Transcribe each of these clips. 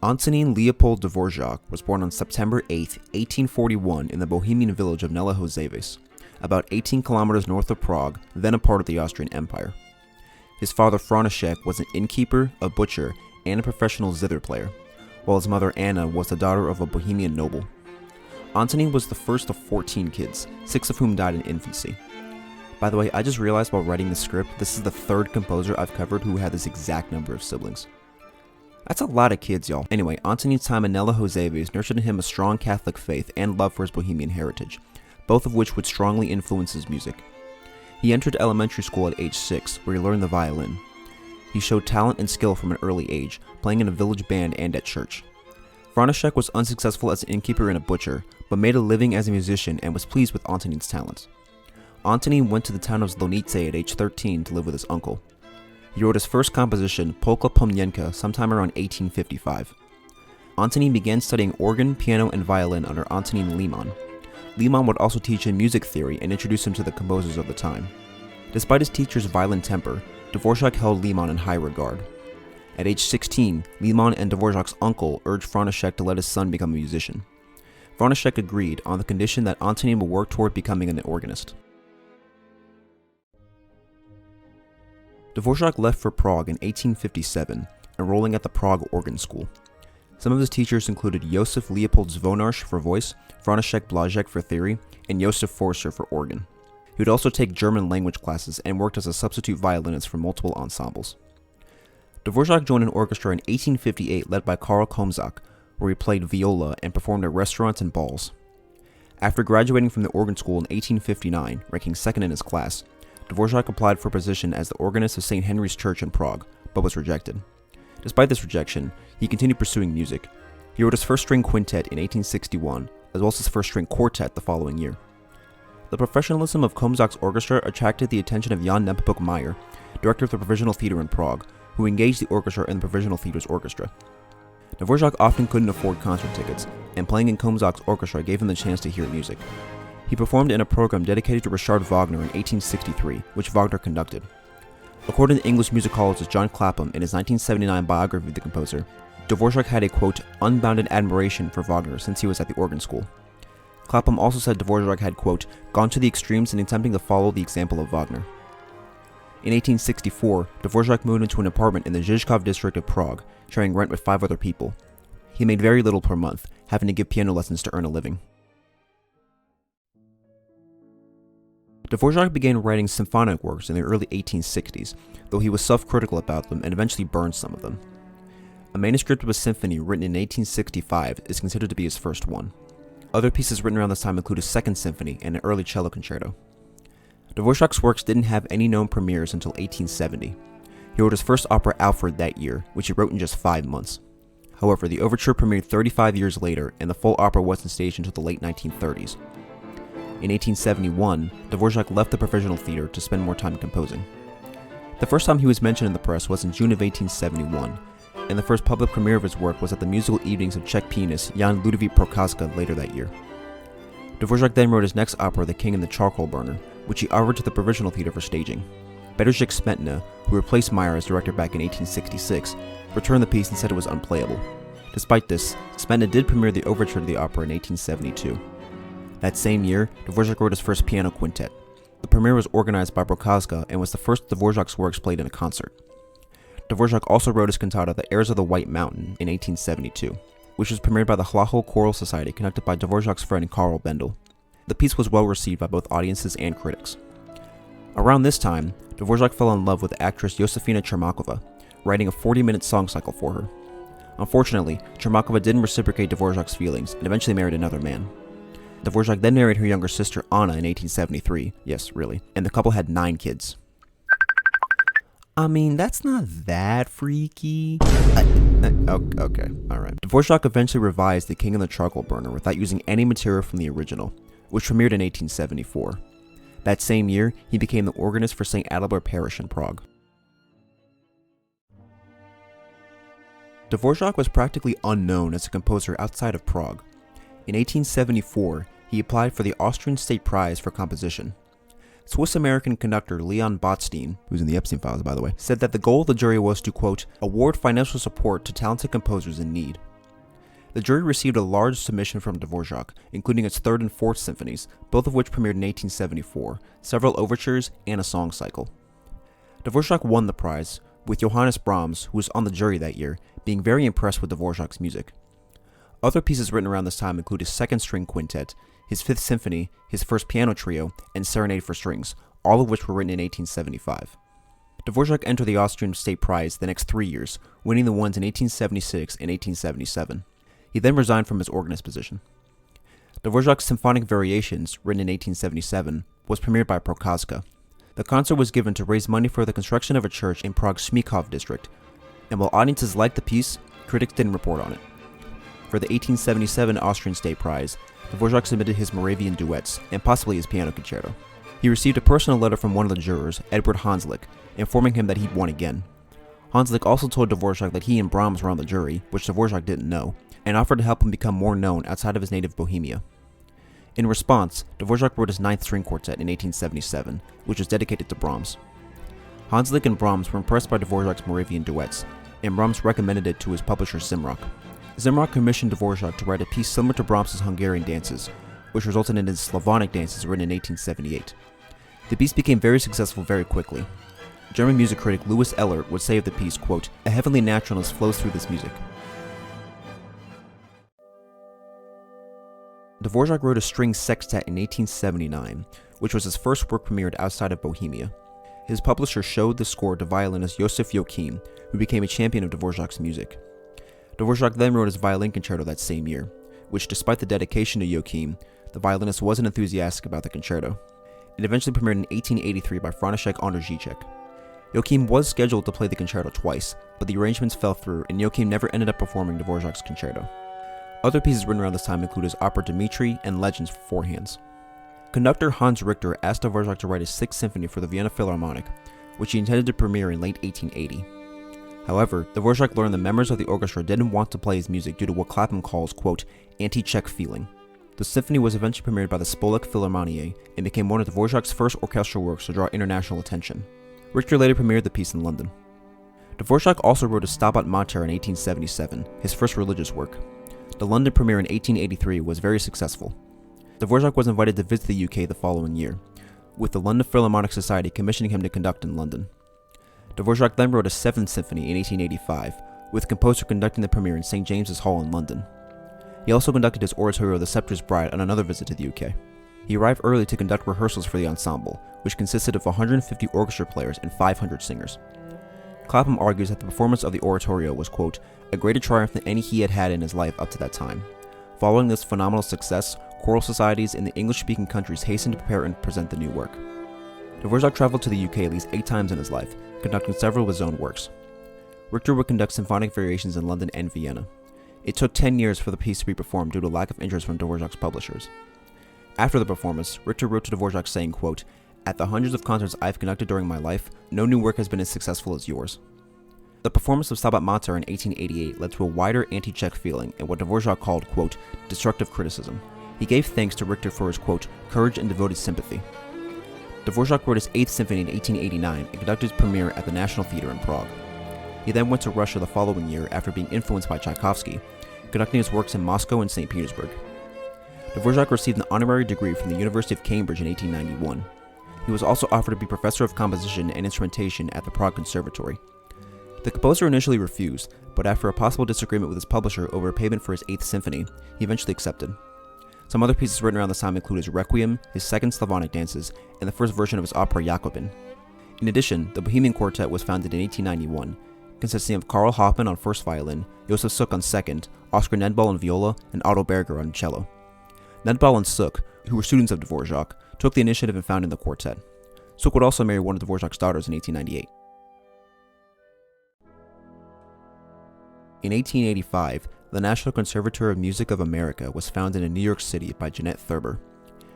Antonín Leopold Dvořák was born on September 8, 1841 in the Bohemian village of Nelohozeves, about 18 kilometers north of Prague, then a part of the Austrian Empire. His father František was an innkeeper, a butcher, and a professional zither player, while his mother Anna was the daughter of a Bohemian noble. Antonín was the first of 14 kids, 6 of whom died in infancy. By the way, I just realized while writing the script, this is the third composer I've covered who had this exact number of siblings. That's a lot of kids, y'all. Anyway, Antonín's time in Nelohozeves nurtured in him a strong Catholic faith and love for his Bohemian heritage, both of which would strongly influence his music. He entered elementary school at age 6, where he learned the violin. He showed talent and skill from an early age, playing in a village band and at church. František was unsuccessful as an innkeeper and a butcher, but made a living as a musician and was pleased with Antonín's talents. Antonín went to the town of Slavonic at age 13 to live with his uncle. He wrote his first composition, Polka Pomnienka, sometime around 1855. Antonín began studying organ, piano, and violin under Antonín Lehmann. Lehmann would also teach him music theory and introduce him to the composers of the time. Despite his teacher's violent temper, Dvořák held Lehmann in high regard. At age 16, Lehmann and Dvořák's uncle urged František to let his son become a musician. František agreed on the condition that Antonín would work toward becoming an organist. Dvořák left for Prague in 1857, enrolling at the Prague Organ School. Some of his teachers included Josef Leopold Zvonarz for voice, František Blažek for theory, and Josef Forster for organ. He would also take German language classes and worked as a substitute violinist for multiple ensembles. Dvořák joined an orchestra in 1858 led by Karl Komzak, where he played viola and performed at restaurants and balls. After graduating from the organ school in 1859, ranking second in his class, Dvořák applied for a position as the organist of St. Henry's Church in Prague, but was rejected. Despite this rejection, he continued pursuing music. He wrote his first string quintet in 1861, as well as his first string quartet the following year. The professionalism of Komzak's orchestra attracted the attention of Jan Nepomuk Meyer, director of the Provisional Theatre in Prague, who engaged the orchestra in the Provisional Theatre's orchestra. Dvořák often couldn't afford concert tickets, and playing in Komzak's orchestra gave him the chance to hear music. He performed in a program dedicated to Richard Wagner in 1863, which Wagner conducted. According to English musicologist John Clapham in his 1979 biography of the composer, Dvořák had a, quote, unbounded admiration for Wagner since he was at the organ school. Clapham also said Dvořák had, quote, gone to the extremes in attempting to follow the example of Wagner. In 1864, Dvořák moved into an apartment in the Žižkov district of Prague, sharing rent with 5 other people. He made very little per month, having to give piano lessons to earn a living. Dvořák began writing symphonic works in the early 1860s, though he was self-critical about them and eventually burned some of them. A manuscript of a symphony written in 1865 is considered to be his first one. Other pieces written around this time include a second symphony and an early cello concerto. Dvořák's works didn't have any known premieres until 1870. He wrote his first opera Alfred that year, which he wrote in just 5 months. However, the overture premiered 35 years later, and the full opera wasn't staged until the late 1930s. In 1871, Dvořák left the Provisional Theatre to spend more time composing. The first time he was mentioned in the press was in June of 1871, and the first public premiere of his work was at the musical evenings of Czech pianist Jan Ludvík Procházka later that year. Dvořák then wrote his next opera, The King and the Charcoal Burner, which he offered to the Provisional Theatre for staging. Bedřich Smetana, who replaced Meyer as director back in 1866, returned the piece and said it was unplayable. Despite this, Smetana did premiere the overture to the opera in 1872. That same year, Dvořák wrote his first piano quintet. The premiere was organized by Procházka and was the first of Dvořák's works played in a concert. Dvořák also wrote his cantata The Airs of the White Mountain in 1872, which was premiered by the Hlahol Choral Society conducted by Dvořák's friend Karl Bendel. The piece was well received by both audiences and critics. Around this time, Dvořák fell in love with the actress Josefina Čermáková, writing a 40-minute song cycle for her. Unfortunately, Čermáková didn't reciprocate Dvořák's feelings and eventually married another man. Dvořák then married her younger sister Anna in 1873, yes, really, and the couple had 9 kids. I mean, that's not that freaky. Okay, alright. Dvořák eventually revised The King and the Charcoal Burner without using any material from the original, which premiered in 1874. That same year, he became the organist for St. Adalbert Parish in Prague. Dvořák was practically unknown as a composer outside of Prague. In 1874, he applied for the Austrian State Prize for composition. Swiss-American conductor Leon Botstein, who's in the Epstein Files by the way, said that the goal of the jury was to, quote, award financial support to talented composers in need. The jury received a large submission from Dvořák, including its third and fourth symphonies, both of which premiered in 1874, several overtures, and a song cycle. Dvořák won the prize, with Johannes Brahms, who was on the jury that year, being very impressed with Dvořák's music. Other pieces written around this time include his second string quintet, his fifth symphony, his first piano trio, and Serenade for Strings, all of which were written in 1875. Dvořák entered the Austrian State Prize the next 3 years, winning the ones in 1876 and 1877. He then resigned from his organist position. Dvořák's Symphonic Variations, written in 1877, was premiered by Procházka. The concert was given to raise money for the construction of a church in Prague's Smíchov district, and while audiences liked the piece, critics didn't report on it. For the 1877 Austrian State Prize, Dvořák submitted his Moravian duets, and possibly his piano concerto. He received a personal letter from one of the jurors, Edward Hanslick, informing him that he'd won again. Hanslick also told Dvořák that he and Brahms were on the jury, which Dvořák didn't know, and offered to help him become more known outside of his native Bohemia. In response, Dvořák wrote his ninth string quartet in 1877, which was dedicated to Brahms. Hanslick and Brahms were impressed by Dvořák's Moravian duets, and Brahms recommended it to his publisher Zimrock. Zimrock commissioned Dvořák to write a piece similar to Brahms' Hungarian dances, which resulted in his Slavonic dances written in 1878. The piece became very successful very quickly. German music critic Louis Ehlert would say of the piece, quote, "A heavenly naturalness flows through this music." Dvořák wrote a string sextet in 1879, which was his first work premiered outside of Bohemia. His publisher showed the score to violinist Josef Joachim, who became a champion of Dvořák's music. Dvořák then wrote his violin concerto that same year, which, despite the dedication to Joachim, the violinist wasn't enthusiastic about the concerto. It eventually premiered in 1883 by František Ondřejček. Joachim was scheduled to play the concerto twice, but the arrangements fell through and Joachim never ended up performing Dvořák's concerto. Other pieces written around this time include his opera Dmitri and Legends for four hands. Conductor Hans Richter asked Dvořák to write his sixth symphony for the Vienna Philharmonic, which he intended to premiere in late 1880. However, Dvořák learned the members of the orchestra didn't want to play his music due to what Clapham calls, quote, anti-Czech feeling. The symphony was eventually premiered by the Spolek Philharmonie and became one of Dvořák's first orchestral works to draw international attention. Richter later premiered the piece in London. Dvořák also wrote a Stabat Mater in 1877, his first religious work. The London premiere in 1883 was very successful. Dvořák was invited to visit the UK the following year, with the London Philharmonic Society commissioning him to conduct in London. Dvořák then wrote a seventh symphony in 1885, with the composer conducting the premiere in St. James's Hall in London. He also conducted his oratorio The Scepter's Bride on another visit to the UK. He arrived early to conduct rehearsals for the ensemble, which consisted of 150 orchestra players and 500 singers. Clapham argues that the performance of the oratorio was, quote, a greater triumph than any he had had in his life up to that time. Following this phenomenal success, choral societies in the English-speaking countries hastened to prepare and present the new work. Dvořák traveled to the UK at least 8 times in his life, conducting several of his own works. Richter would conduct symphonic variations in London and Vienna. It took 10 years for the piece to be performed due to lack of interest from Dvořák's publishers. After the performance, Richter wrote to Dvořák saying, quote, at the hundreds of concerts I've conducted during my life, no new work has been as successful as yours. The performance of Stabat Mater in 1888 led to a wider anti-Czech feeling and what Dvořák called, quote, destructive criticism. He gave thanks to Richter for his, quote, courage and devoted sympathy. Dvořák wrote his 8th symphony in 1889 and conducted his premiere at the National Theatre in Prague. He then went to Russia the following year after being influenced by Tchaikovsky, conducting his works in Moscow and St. Petersburg. Dvořák received an honorary degree from the University of Cambridge in 1891. He was also offered to be professor of composition and instrumentation at the Prague Conservatory. The composer initially refused, but after a possible disagreement with his publisher over a payment for his 8th symphony, he eventually accepted. Some other pieces written around this time include his Requiem, his second Slavonic dances, and the first version of his opera Jacobin. In addition, the Bohemian Quartet was founded in 1891, consisting of Karl Hoffmann on first violin, Josef Suk on second, Oscar Nedbal on viola, and Otto Berger on cello. Nedbal and Suk, who were students of Dvořák, took the initiative in founding the quartet. Suk would also marry one of Dvořák's daughters in 1898. In 1885, the National Conservatory of Music of America was founded in New York City by Jeanette Thurber.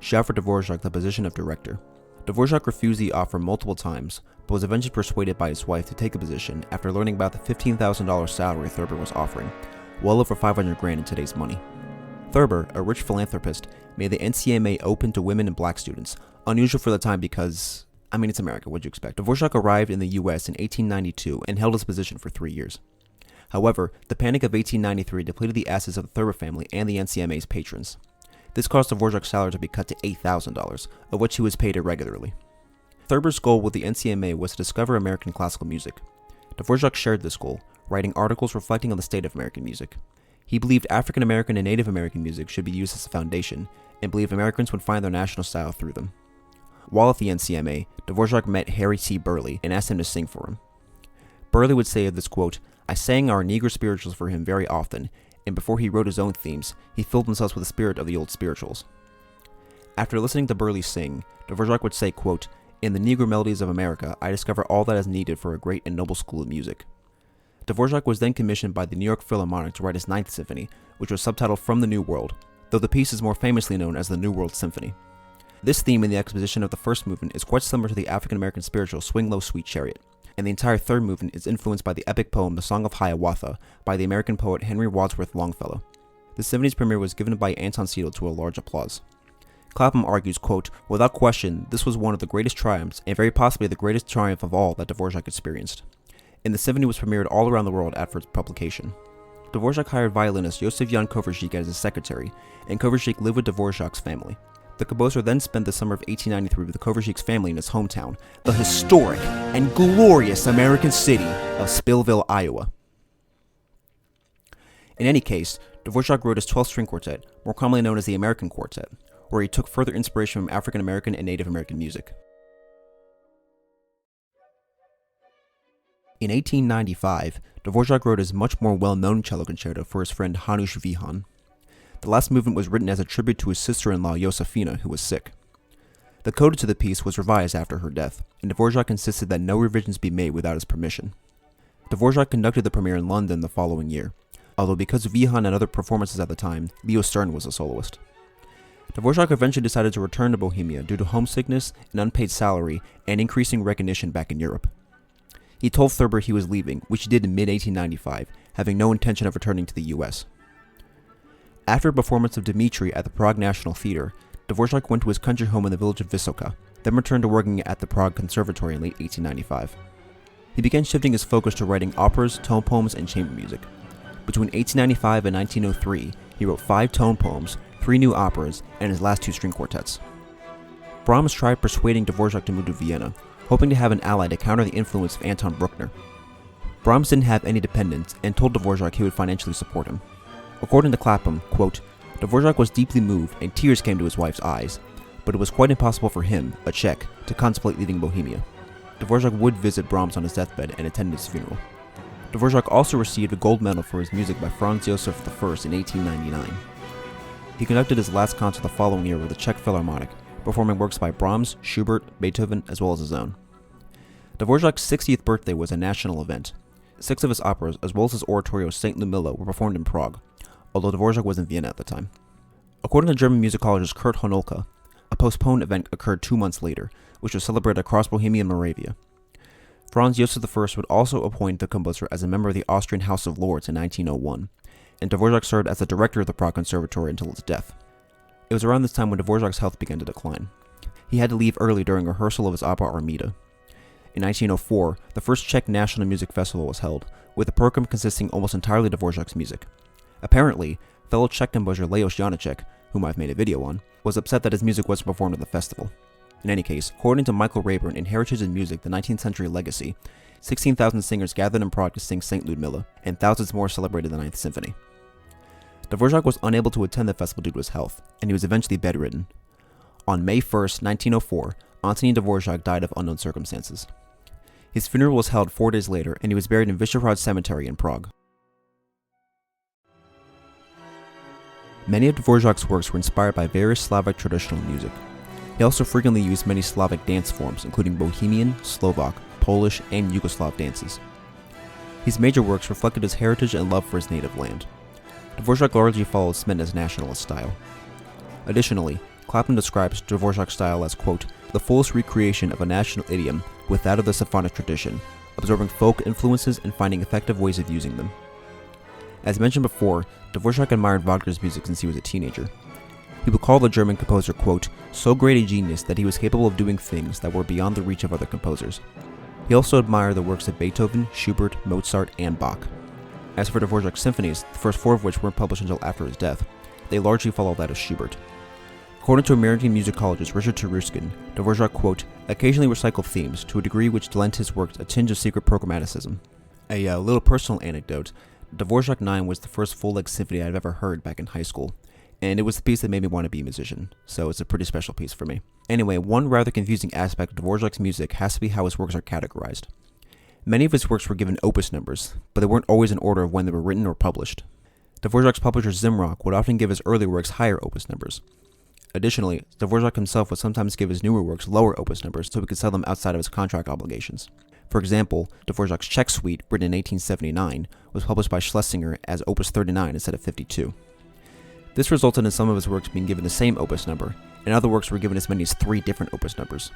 She offered Dvořák the position of director. Dvořák refused the offer multiple times, but was eventually persuaded by his wife to take the position after learning about the $15,000 salary Thurber was offering, well over $500,000 in today's money. Thurber, a rich philanthropist, made the NCMA open to women and black students, unusual for the time because, it's America, what'd you expect? Dvořák arrived in the US in 1892 and held his position for 3 years. However, the Panic of 1893 depleted the assets of the Thurber family and the NCMA's patrons. This caused Dvořák's salary to be cut to $8,000, of which he was paid irregularly. Thurber's goal with the NCMA was to discover American classical music. Dvořák shared this goal, writing articles reflecting on the state of American music. He believed African American and Native American music should be used as a foundation, and believed Americans would find their national style through them. While at the NCMA, Dvořák met Harry T. Burleigh and asked him to sing for him. Burleigh would say of this quote, "I sang our Negro spirituals for him very often, and before he wrote his own themes, he filled himself with the spirit of the old spirituals." After listening to Burleigh sing, Dvořák would say, quote, "In the Negro melodies of America, I discover all that is needed for a great and noble school of music." Dvořák was then commissioned by the New York Philharmonic to write his Ninth Symphony, which was subtitled From the New World, though the piece is more famously known as the New World Symphony. This theme in the exposition of the first movement is quite similar to the African American spiritual Swing Low Sweet Chariot, and the entire third movement is influenced by the epic poem The Song of Hiawatha by the American poet Henry Wadsworth Longfellow. The symphony's premiere was given by Anton Seidl to a large applause. Clapham argues, quote, "Without question, this was one of the greatest triumphs, and very possibly the greatest triumph of all that Dvořák experienced." And the symphony was premiered all around the world after its publication. Dvořák hired violinist Josef Jan Kovařík as his secretary, and Kovařík lived with Dvořák's family. The composer then spent the summer of 1893 with Kovařík's family in his hometown, the historic and glorious American city of Spillville, Iowa. In any case, Dvořák wrote his 12-string quartet, more commonly known as the American Quartet, where he took further inspiration from African American and Native American music. In 1895, Dvořák wrote his much more well-known cello concerto for his friend Hanuš Vihan. The last movement was written as a tribute to his sister-in-law Josefina, who was sick. The coda to the piece was revised after her death, and Dvořák insisted that no revisions be made without his permission. Dvořák conducted the premiere in London the following year, although because of Vihan and other performances at the time, Leo Stern was a soloist. Dvořák eventually decided to return to Bohemia due to homesickness, an unpaid salary, and increasing recognition back in Europe. He told Thurber he was leaving, which he did in mid-1895, having no intention of returning to the US. After a performance of Dmitri at the Prague National Theatre, Dvořák went to his country home in the village of Vysoká, then returned to working at the Prague Conservatory in late 1895. He began shifting his focus to writing operas, tone poems, and chamber music. Between 1895 and 1903, he wrote 5 tone poems, 3 new operas, and his last 2 string quartets. Brahms tried persuading Dvořák to move to Vienna, hoping to have an ally to counter the influence of Anton Bruckner. Brahms didn't have any dependents and told Dvořák he would financially support him. According to Clapham, quote, "Dvořák was deeply moved and tears came to his wife's eyes, but it was quite impossible for him, a Czech, to contemplate leaving Bohemia." Dvořák would visit Brahms on his deathbed and attend his funeral. Dvořák also received a gold medal for his music by Franz Josef I in 1899. He conducted his last concert the following year with the Czech Philharmonic, performing works by Brahms, Schubert, Beethoven, as well as his own. Dvořák's 60th birthday was a national event. 6 of his operas, as well as his oratorio St. Ludmilla, were performed in Prague, although Dvořák was in Vienna at the time. According to German musicologist Kurt Honolka, a postponed event occurred 2 months later, which was celebrated across Bohemia and Moravia. Franz Josef I would also appoint the composer as a member of the Austrian House of Lords in 1901, and Dvořák served as the director of the Prague Conservatory until his death. It was around this time when Dvořák's health began to decline. He had to leave early during rehearsal of his opera Armida. In 1904, the first Czech National Music Festival was held, with the program consisting almost entirely of Dvořák's music. Apparently, fellow Czech composer Leos Janáček, whom I've made a video on, was upset that his music wasn't performed at the festival. In any case, according to Michael Rayburn in Heritage in Music, the 19th Century Legacy, 16,000 singers gathered in Prague to sing St. Ludmilla, and thousands more celebrated the Ninth Symphony. Dvořák was unable to attend the festival due to his health, and he was eventually bedridden. On May 1st, 1904, Antonín Dvořák died of unknown circumstances. His funeral was held 4 days later, and he was buried in Vyšehrad Cemetery in Prague. Many of Dvořák's works were inspired by various Slavic traditional music. He also frequently used many Slavic dance forms, including Bohemian, Slovak, Polish, and Yugoslav dances. His major works reflected his heritage and love for his native land. Dvořák largely followed Smetana's nationalist style. Additionally, Clapham describes Dvořák's style as, quote, "the fullest recreation of a national idiom with that of the symphonic tradition, absorbing folk influences and finding effective ways of using them." As mentioned before, Dvořák admired Wagner's music since he was a teenager. He would call the German composer, quote, "so great a genius that he was capable of doing things that were beyond the reach of other composers." He also admired the works of Beethoven, Schubert, Mozart, and Bach. As for Dvořák's symphonies, the first 4 of which weren't published until after his death, they largely follow that of Schubert. According to American musicologist Richard Taruskin, Dvořák, quote, occasionally recycled themes to a degree which lent his work a tinge of secret programmaticism. A little personal anecdote, Dvořák 9 was the first full-length symphony I'd ever heard back in high school, and it was the piece that made me want to be a musician, so it's a pretty special piece for me. Anyway, one rather confusing aspect of Dvořák's music has to be how his works are categorized. Many of his works were given opus numbers, but they weren't always in order of when they were written or published. Dvořák's publisher Zimrock would often give his earlier works higher opus numbers. Additionally, Dvořák himself would sometimes give his newer works lower opus numbers so he could sell them outside of his contract obligations. For example, Dvořák's Czech Suite, written in 1879, was published by Schlesinger as opus 39 instead of 52. This resulted in some of his works being given the same opus number, and other works were given as many as 3 different opus numbers.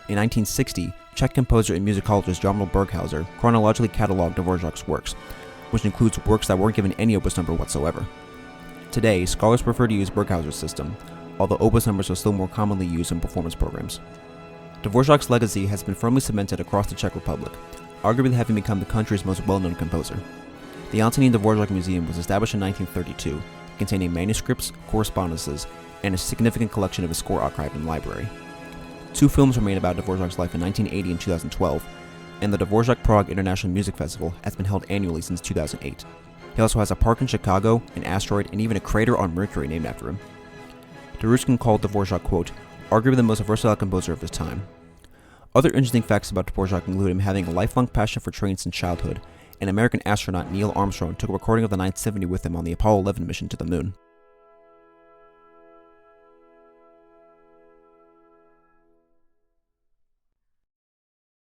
In 1960, Czech composer and musicologist Jarmil Berghauser chronologically cataloged Dvořák's works, which includes works that weren't given any opus number whatsoever. Today, scholars prefer to use Berghauser's system, although opus numbers are still more commonly used in performance programs. Dvořák's legacy has been firmly cemented across the Czech Republic, arguably having become the country's most well-known composer. The Antonín Dvořák Museum was established in 1932, containing manuscripts, correspondences, and a significant collection of his score archive and library. 2 films were made about Dvořák's life in 1980 and 2012, and the Dvořák Prague International Music Festival has been held annually since 2008. He also has a park in Chicago, an asteroid, and even a crater on Mercury named after him. Taruskin called Dvořák, quote, arguably the most versatile composer of his time. Other interesting facts about Dvořák include him having a lifelong passion for trains since childhood, and American astronaut Neil Armstrong took a recording of the Ninth Symphony with him on the Apollo 11 mission to the moon.